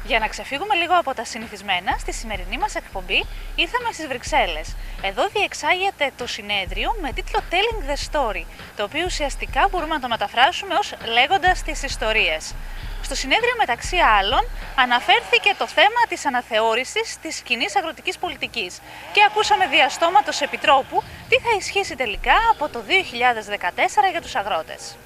Για να ξεφύγουμε λίγο από τα συνηθισμένα, στη σημερινή μας εκπομπή ήρθαμε στις Βρυξέλλες. Εδώ διεξάγεται το συνέδριο με τίτλο Telling the Story, το οποίο ουσιαστικά μπορούμε να το μεταφράσουμε ως λέγοντας τις ιστορίες. Στο συνέδριο, μεταξύ άλλων, αναφέρθηκε το θέμα της αναθεώρησης της κοινής αγροτικής πολιτικής και ακούσαμε διαστόματος επιτρόπου τι θα ισχύσει τελικά από το 2014 για τους αγρότες.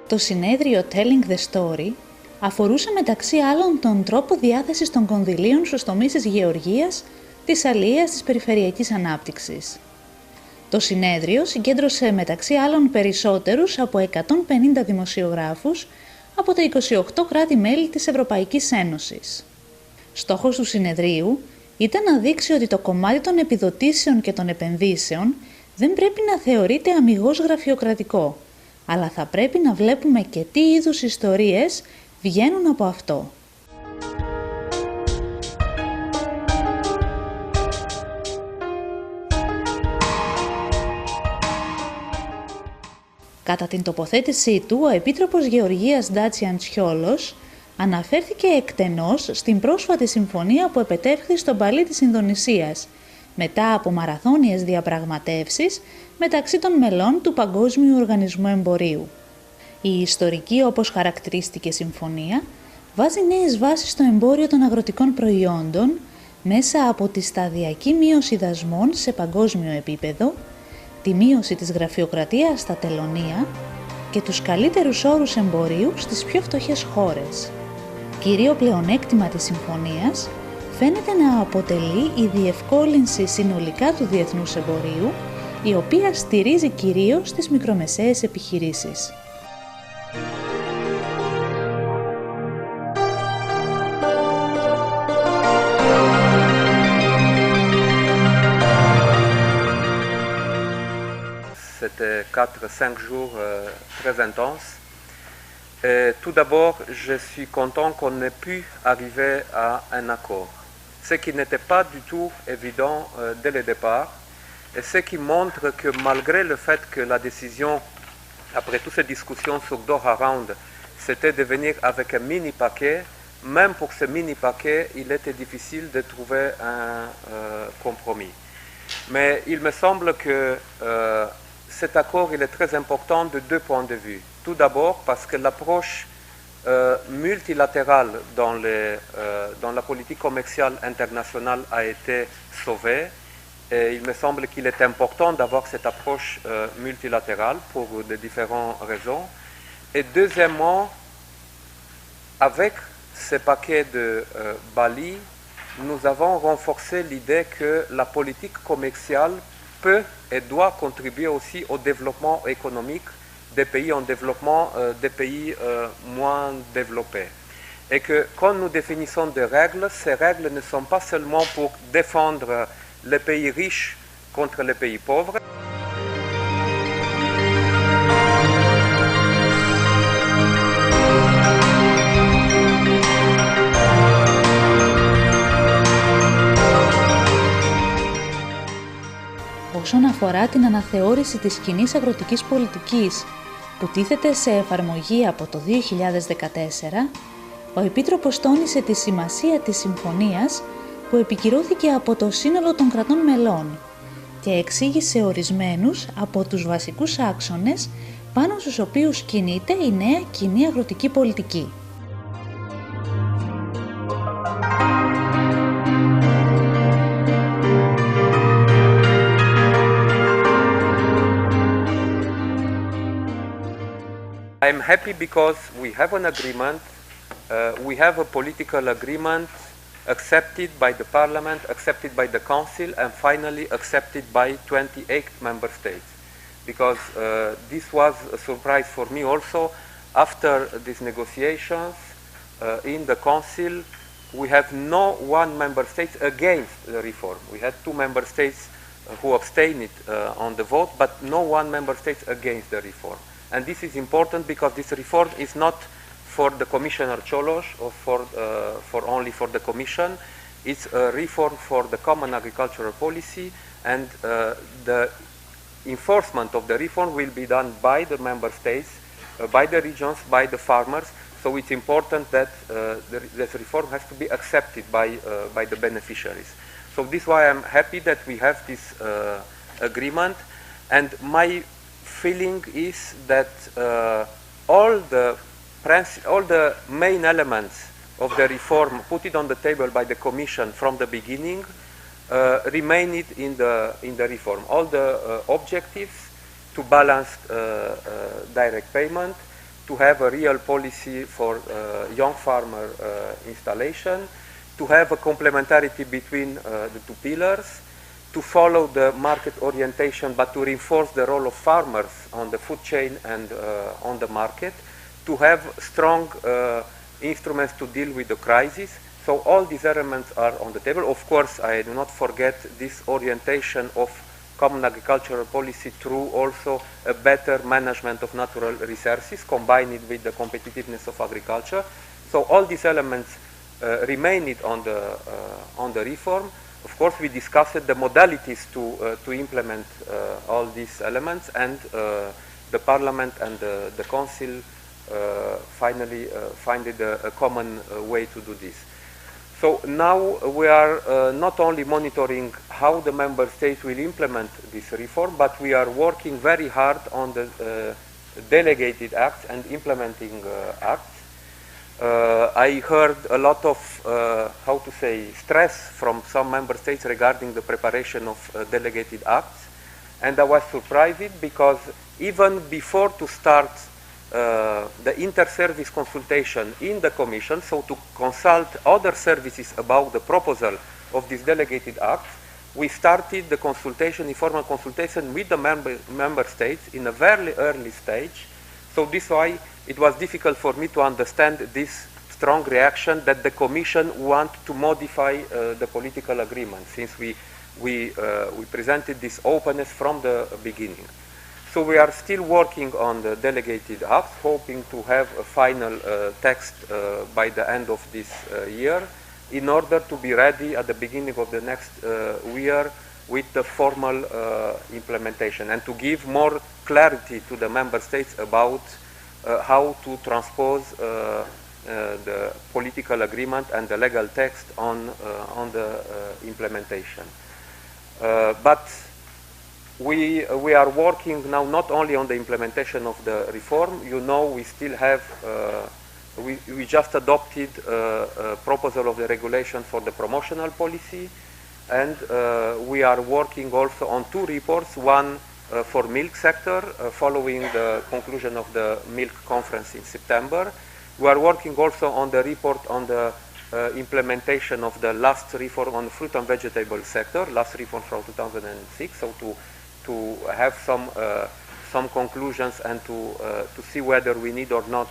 Το συνέδριο Telling the Story αφορούσε μεταξύ άλλων τον τρόπο διάθεσης των κονδυλίων στους τομείς της γεωργίας, της αλείας, της περιφερειακής ανάπτυξης. Το συνέδριο συγκέντρωσε μεταξύ άλλων περισσότερους από 150 δημοσιογράφους από τα 28 κράτη-μέλη της Ευρωπαϊκής Ένωσης. Στόχος του συνεδρίου ήταν να δείξει ότι το κομμάτι των επιδοτήσεων και των επενδύσεων δεν πρέπει να θεωρείται αμιγώς γραφειοκρατικό, αλλά θα πρέπει να βλέπουμε και τι είδους ιστορίες βγαίνουν από αυτό. Κατά την τοποθέτησή του, ο Επίτροπος Γεωργίας Ντάτσιαν Τσιόλος αναφέρθηκε εκτενώς στην πρόσφατη συμφωνία που επετεύχθη στον Παλί της Ινδονησίας, μετά από μαραθώνιες διαπραγματεύσεις μεταξύ των μελών του Παγκόσμιου Οργανισμού Εμπορίου. Η ιστορική, όπως χαρακτηρίστηκε, συμφωνία βάζει νέες βάσεις στο εμπόριο των αγροτικών προϊόντων μέσα από τη σταδιακή μείωση δασμών σε παγκόσμιο επίπεδο, τη μείωση της γραφειοκρατίας στα τελωνεία και τους καλύτερους όρους εμπορίου στις πιο φτωχές χώρες. Κύριο πλεονέκτημα της συμφωνίας φαίνεται να αποτελεί η διευκόλυνση συνολικά του διεθνούς εμπορίου, η οποία στηρίζει κυρίως τις μικρομεσαίες επιχειρήσεις. C'était 4-5 jours très intenses. Et tout d'abord, je suis content qu'on ait pu arriver à un accord. Ce qui n'était pas du tout évident dès le départ, et ce qui montre que malgré le fait que la décision, après toutes ces discussions sur Doha Round, c'était de venir avec un mini-paquet, même pour ce mini-paquet, il était difficile de trouver un compromis. Mais il me semble que cet accord il est très important de deux points de vue. Tout d'abord parce que l'approche multilatérale dans la politique commerciale internationale a été sauvée. Et il me semble qu'il est important d'avoir cette approche multilatérale pour de différentes raisons. Et deuxièmement, avec ce paquet de Bali, nous avons renforcé l'idée que la politique commerciale peut et doit contribuer aussi au développement économique des pays en développement, des pays moins développés. Et que quand nous définissons des règles, ces règles ne sont pas seulement pour défendre les pays riches contre les pays pauvres. Όσον αφορά την αναθεώρηση της κοινής αγροτικής πολιτικής που τίθεται σε εφαρμογή από το 2014, ο Επίτροπος τόνισε τη σημασία της συμφωνίας που επικυρώθηκε από το σύνολο των κρατών μελών και εξήγησε ορισμένους από τους βασικούς άξονες πάνω στους οποίους κινείται η νέα κοινή αγροτική πολιτική. I'm happy because we have an agreement, we have a political agreement accepted by the Parliament, accepted by the Council, and finally accepted by 28 member states. Because this was a surprise for me also. After these negotiations in the Council, we have no one member state against the reform. We had two member states who abstained on the vote, but no one member state against the reform. And this is important because this reform is not for the Commissioner Cholos or for only for the Commission. It's a reform for the common agricultural policy, and the enforcement of the reform will be done by the member states, by the regions, by the farmers. So it's important that this reform has to be accepted by the beneficiaries. So this is why I'm happy that we have this agreement, and my feeling is that all the main elements of the reform put it on the table by the Commission from the beginning remain in the reform. All the objectives to balance direct payment, to have a real policy for young farmer installation, to have a complementarity between the two pillars, to follow the market orientation but to reinforce the role of farmers on the food chain and on the market, to have strong instruments to deal with the crisis. So all these elements are on the table. Of course, I do not forget this orientation of common agricultural policy through also a better management of natural resources, combined with the competitiveness of agriculture. So all these elements remain on the reform. Of course, we discussed the modalities to implement all these elements, and the Parliament and the Council finally find a common way to do this. So now we are not only monitoring how the member states will implement this reform, but we are working very hard on the delegated acts and implementing acts. I heard a lot of, how to say, stress from some member states regarding the preparation of delegated acts, and I was surprised because even before to start the inter-service consultation in the Commission, so to consult other services about the proposal of this delegated act, we started the consultation, informal consultation with the member states in a very early stage. So this is why it was difficult for me to understand this strong reaction that the Commission want to modify the political agreement, since we presented this openness from the beginning. So we are still working on the delegated acts, hoping to have a final text by the end of this year, in order to be ready at the beginning of the next year with the formal implementation, and to give more clarity to the member states about how to transpose the political agreement and the legal text on the implementation. But we are working now not only on the implementation of the reform. You know, we still have, we just adopted a proposal of the regulation for the promotional policy, and we are working also on two reports, one for milk sector, following the conclusion of the milk conference in September. We are working also on the report on the implementation of the last reform on the fruit and vegetable sector, last reform from 2006, so to have some conclusions and to see whether we need or not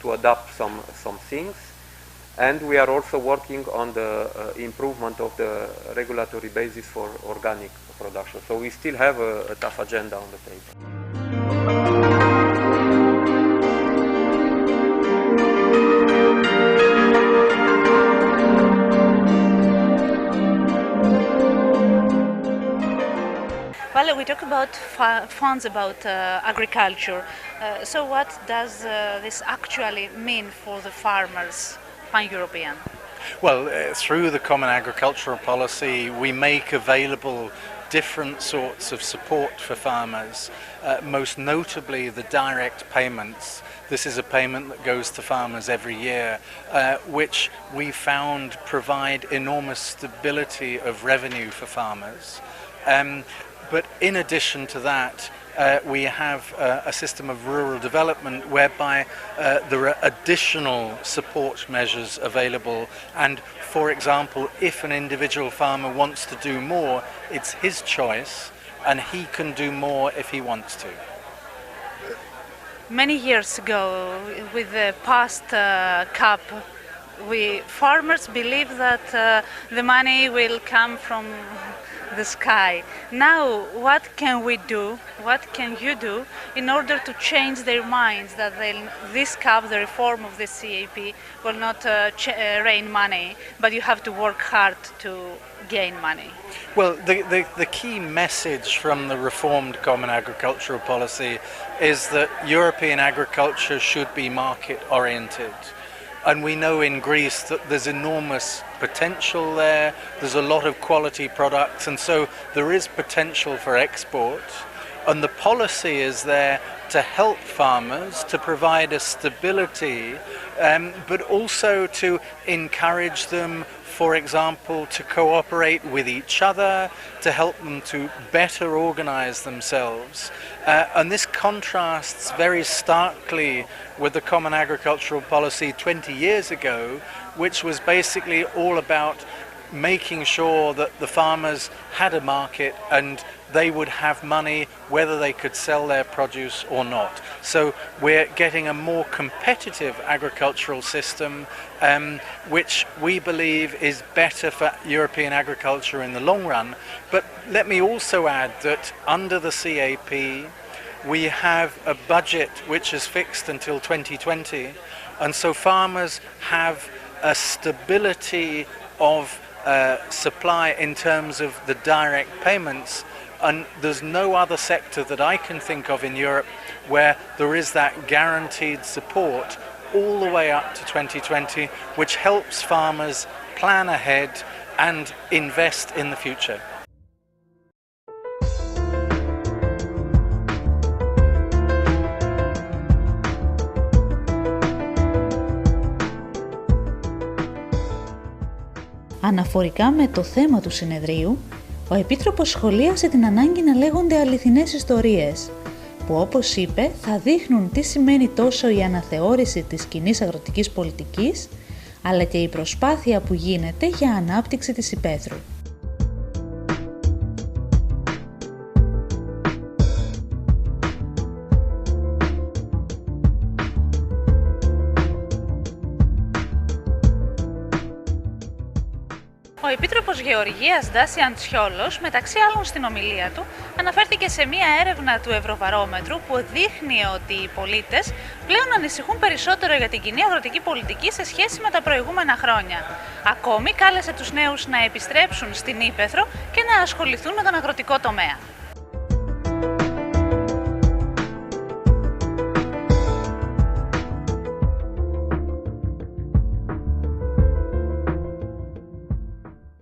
to adapt some things. And we are also working on the improvement of the regulatory basis for organic production. So we still have a tough agenda on the table. Well, we talk about funds about agriculture. So what does this actually mean for the farmers, pan-European? Well, through the Common Agricultural Policy, we make available different sorts of support for farmers, most notably the direct payments. This is a payment that goes to farmers every year, which we found provide enormous stability of revenue for farmers. But in addition to that, we have a system of rural development whereby there are additional support measures available, and for example, if an individual farmer wants to do more, it's his choice and he can do more if he wants to. Many years ago, with the past CAP, farmers believe that the money will come from the sky. Now, what can we do? What can you do in order to change their minds that this CAP, the reform of the CAP, will not rain money, but you have to work hard to gain money? Well, the key message from the reformed Common Agricultural Policy is that European agriculture should be market-oriented. And we know in Greece that there's enormous potential there, there's a lot of quality products, and so there is potential for export. And the policy is there to help farmers, to provide a stability, but also to encourage them, for example, to cooperate with each other, to help them to better organize themselves. And this contrasts very starkly with the Common Agricultural Policy 20 years ago, which was basically all about making sure that the farmers had a market and they would have money whether they could sell their produce or not. So we're getting a more competitive agricultural system, which we believe is better for European agriculture in the long run. But let me also add that under the CAP we have a budget which is fixed until 2020, and so farmers have a stability of supply in terms of the direct payments, and there's no other sector that I can think of in Europe where there is that guaranteed support all the way up to 2020, which helps farmers plan ahead and invest in the future. Αναφορικά με το θέμα του συνεδρίου, ο Επίτροπος σχολίασε την ανάγκη να λέγονται αληθινές ιστορίες, που όπως είπε θα δείχνουν τι σημαίνει τόσο η αναθεώρηση της κοινής αγροτικής πολιτικής, αλλά και η προσπάθεια που γίνεται για ανάπτυξη της υπαίθρου. Ο Επίτροπος Γεωργίας Ντάση Αντσιόλος, μεταξύ άλλων στην ομιλία του, αναφέρθηκε σε μία έρευνα του Ευρωβαρόμετρου που δείχνει ότι οι πολίτες πλέον ανησυχούν περισσότερο για την κοινή αγροτική πολιτική σε σχέση με τα προηγούμενα χρόνια. Ακόμη κάλεσε τους νέους να επιστρέψουν στην ύπαιθρο και να ασχοληθούν με τον αγροτικό τομέα.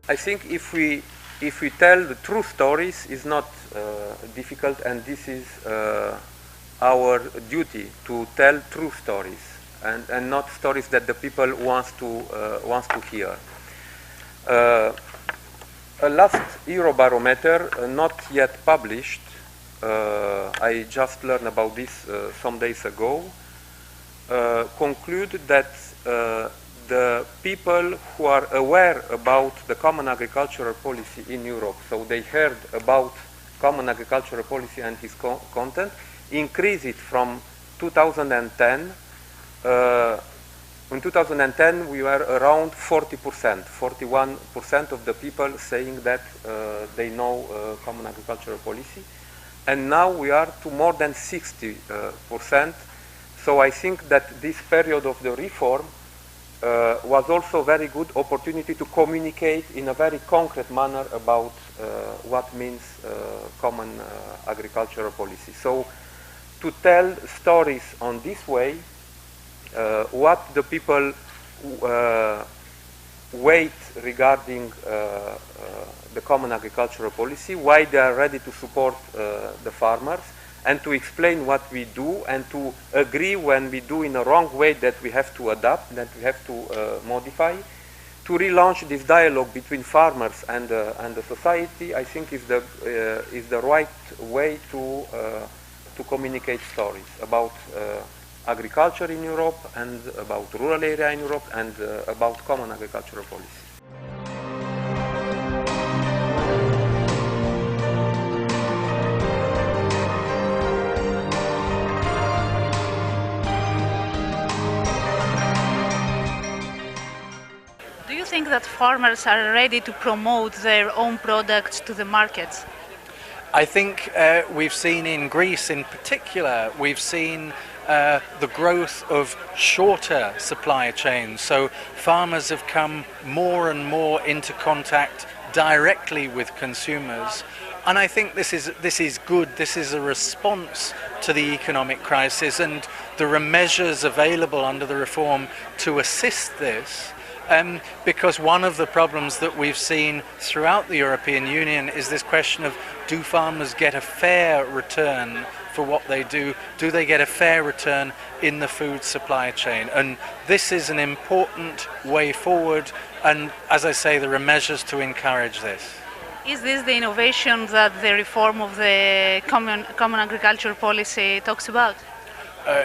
I think if we tell the true stories is not difficult, and this is our duty to tell true stories and not stories that the people wants to hear. A last Eurobarometer, not yet published, I just learned about this some days ago, concluded that the people who are aware about the common agricultural policy in Europe, so they heard about common agricultural policy and its content, increased it from 2010. In 2010 we were around 40%, 41% of the people saying that they know common agricultural policy, and now we are to more than 60%. So I think that this period of the reform was also a very good opportunity to communicate in a very concrete manner about what means common agricultural policy. So to tell stories on this way, what the people wait regarding the common agricultural policy, why they are ready to support the farmers, and to explain what we do, and to agree when we do in a wrong way that we have to adapt, that we have to modify. To relaunch this dialogue between farmers and the society, I think is the right way to communicate stories about agriculture in Europe, and about rural area in Europe, and about common agricultural policy. Do you think that farmers are ready to promote their own products to the markets? I think we've seen in Greece in particular, we've seen the growth of shorter supply chains. So farmers have come more and more into contact directly with consumers. And I think this is good. This is a response to the economic crisis, and there are measures available under the reform to assist this. Because one of the problems that we've seen throughout the European Union is this question of, do farmers get a fair return for what they do? Do they get a fair return in the food supply chain? And this is an important way forward, and as I say, there are measures to encourage this. Is this the innovation that the reform of the common agricultural policy talks about?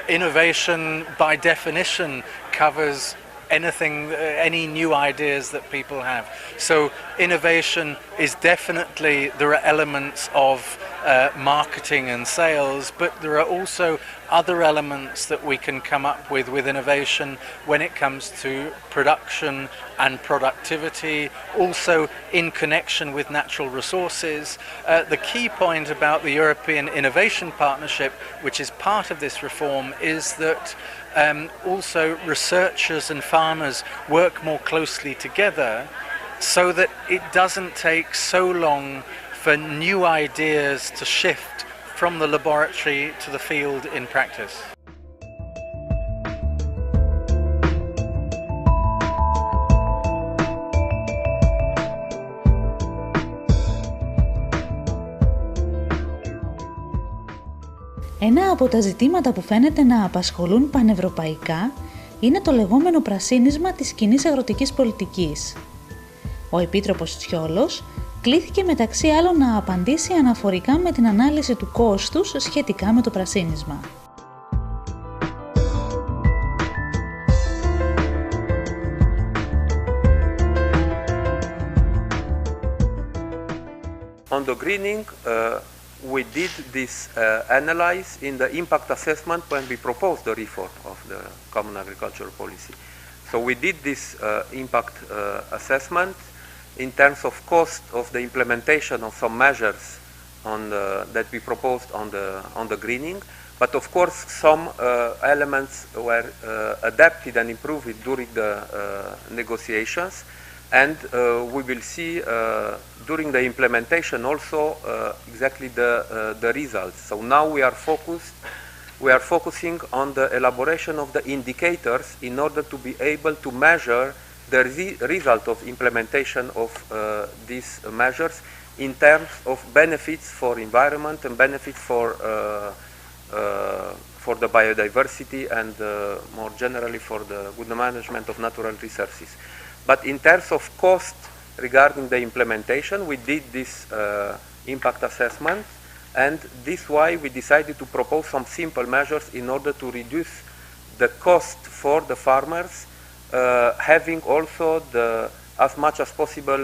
Innovation, by definition, covers anything, any new ideas that people have. So innovation is definitely, there are elements of marketing and sales, but there are also other elements that we can come up with innovation when it comes to production and productivity, also in connection with natural resources. The key point about the European Innovation Partnership, which is part of this reform, is that also researchers and farmers work more closely together so that it doesn't take so long for new ideas to shift from the laboratory to the field in practice. Ένα από τα ζητήματα που φαίνεται να απασχολούν πανευρωπαϊκά είναι το λεγόμενο πρασίνισμα της κοινής αγροτικής πολιτικής. Ο Επίτροπος Τσιόλος κλήθηκε μεταξύ άλλων να απαντήσει αναφορικά με την ανάλυση του κόστους σχετικά με το πρασίνισμα. On the greening, we did this analyze in the impact assessment when we proposed the reform of the Common Agricultural Policy. So we did this impact assessment in terms of cost of the implementation of some measures that we proposed on the greening. But of course, some elements were adapted and improved during the negotiations. And we will see during the implementation also exactly the results. So now we are focusing on the elaboration of the indicators in order to be able to measure the result of implementation of these measures in terms of benefits for environment and benefits for the biodiversity and more generally for the good management of natural resources. But in terms of cost regarding the implementation, we did this impact assessment, and this is why we decided to propose some simple measures in order to reduce the cost for the farmers, having also as much as possible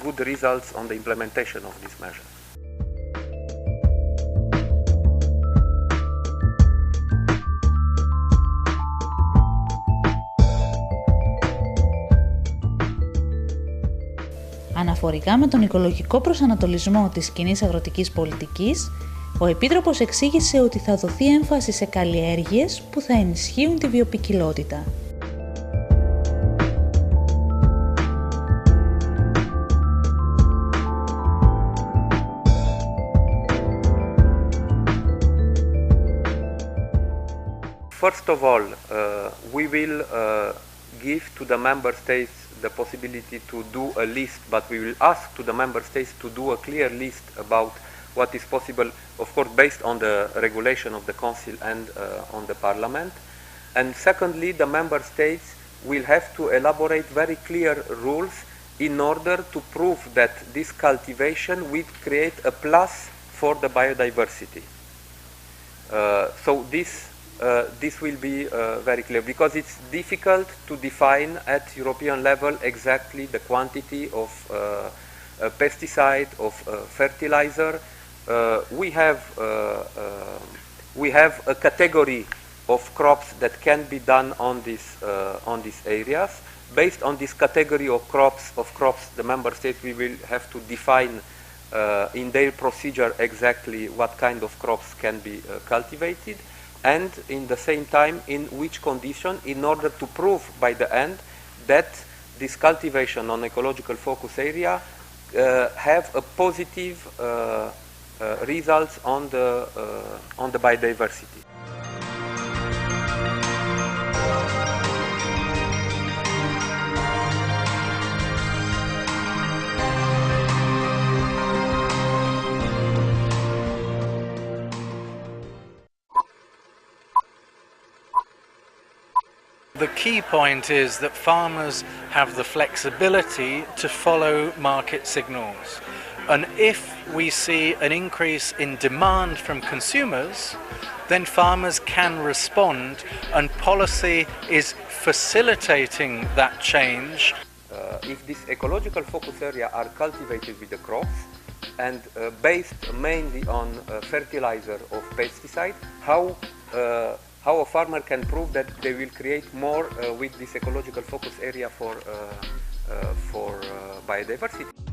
good results on the implementation of these measures. Αναφορικά με τον οικολογικό προσανατολισμό της κοινής αγροτικής πολιτικής, ο Επίτροπος εξήγησε ότι θα δοθεί έμφαση σε καλλιέργειες που θα ενισχύουν τη βιοποικιλότητα. First of all, we will give to the member states the possibility to do a list, but we will ask to the member states to do a clear list about what is possible, of course, based on the regulation of the Council and on the Parliament. And secondly, the member states will have to elaborate very clear rules in order to prove that this cultivation will create a plus for the biodiversity. So this will be very clear, because it's difficult to define at European level exactly the quantity of pesticide, of fertilizer. We have a category of crops that can be done on these areas, based on this category of crops, the member states will have to define in their procedure exactly what kind of crops can be cultivated, and in the same time in which condition, in order to prove by the end that this cultivation on ecological focus area have a positive results on the biodiversity. The key point is that farmers have the flexibility to follow market signals. And if we see an increase in demand from consumers, then farmers can respond, and policy is facilitating that change. If this ecological focus area are cultivated with the crops and based mainly on fertilizer of pesticide, how a farmer can prove that they will create more with this ecological focus area for biodiversity.